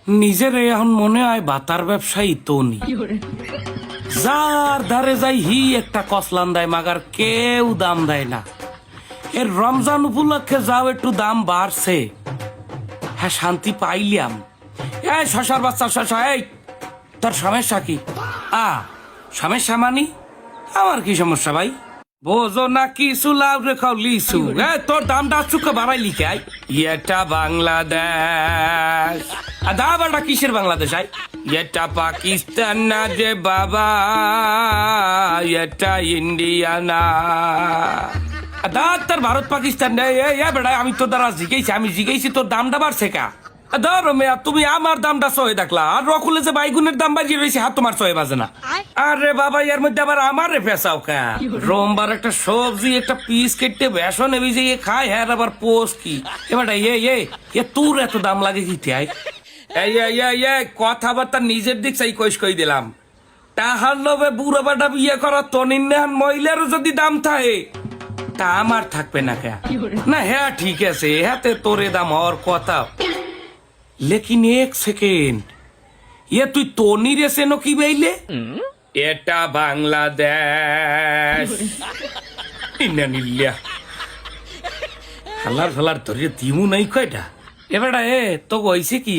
নিজের এখন মনে হয় বাতার ব্যবসায়ী তনি, যার ধারে যাই হি একটা কসলান দেয়, মাগার কেউ দাম দেয় না। এর রমজান উপলক্ষে যাও একটু দাম বাড়ছে, হ্যাঁ শান্তি পাইলাম। এই শশার বাচ্চা শশা, এই তোর সমস্যা কি? সমস্যা মানি আমার কি সমস্যা ভাই? বোঝো না কিছু লাভ রেখাও লিসু, তোর দামটা চুকে বাড়াই লিখাই। এটা বাংলাদেশ, দাবাটা কিসের বাংলাদেশ? এটা পাকিস্তান না যে বাবা, এটা ইন্ডিয়া না। তোর ভারত পাকিস্তান বেড়া, আমি তোর দ্বারা জিজ্ঞেছি, আমি জিজ্ঞেছি তোর দামটা বাড়ছে কা? ধরো মেয়া, তুমি আমার দামটা সহে দেখলা, আর রকুলে যে বাইগুনের দাম বাজিয়ে রয়েছে হাত তোমার সহে বাজে না। আরে বাবা, এর মধ্যে আবার আমারে পেঁচাও কা? রোমবার একটা সবজি একটা পিস কেটে বেসন ভিজিয়ে খায়, হ্যাঁ আবার পোষ কি এবার? এ তোর এত দাম লাগে কি তাই? কথাবার্তা নিজের দিক চাই কইস কই দিলাম। তাহার লোভে বুড়ো বাটা বিয়ে করা তনিন্নাহান মহিলারও যদি দাম থাকে, তা আমার থাকবে না কে? না হ্যাঁ ঠিক আছে, হাতে তোরে দাম হওয়ার কথা, লেকিন এক সেকেন্ড, তুই তনির এসে কি বেইলে? এটা বাংলাদেশ। হালার ফালার ধরে দিমু নাই কয়টা এবারে তো কইছে কি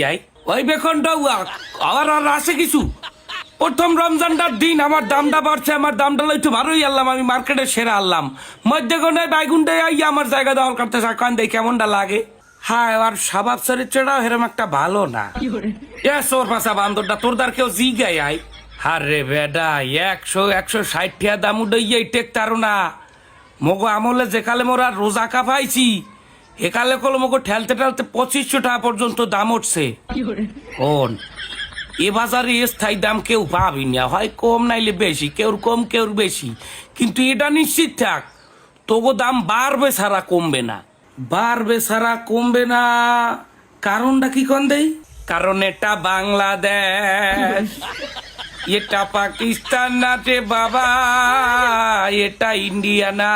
ওই বেখনটা আবার আর আসে কিছু। প্রথম রমজানটার দিন আমার দামটা বাড়ছে, আমার দামটা একটু ভালোই আনলাম, আমি মার্কেটে সেরা আনলাম, মধ্যে কোনায় বাইগুনটাই আমার জায়গা দেওয়ার করতে সাকান দেয় কেমনটা লাগে। হ্যাঁ, আর স্বভাব চরিত্রটাও হেরম একটা ভালো না। সোর পাশা বান্দরটা তোর দ্বার কেউ জিগাই আরে বেডা 160 দাম উঠে টেক তারো না। মগো আমলে যেকালে মোরা রোজা কাপাইছি, একালে কল মগো ঠেলতে ঠেলতে 2500 টাকা পর্যন্ত দাম উঠছে। কোন এ বাজারে স্থায়ী দাম কেউ পাবি না, হয় কম নাইলে বেশি, কেউর কম কেউর বেশি, কিন্তু এটা নিশ্চিত থাক তবু দাম বাড়বে ছাড়া কমবে না, বাড়বে ছাড়া কমবে না। কারণটা কি কন দেই? কারণ এটা বাংলাদেশ, এটা পাকিস্তান না রে বাবা, এটা ইন্ডিয়া না।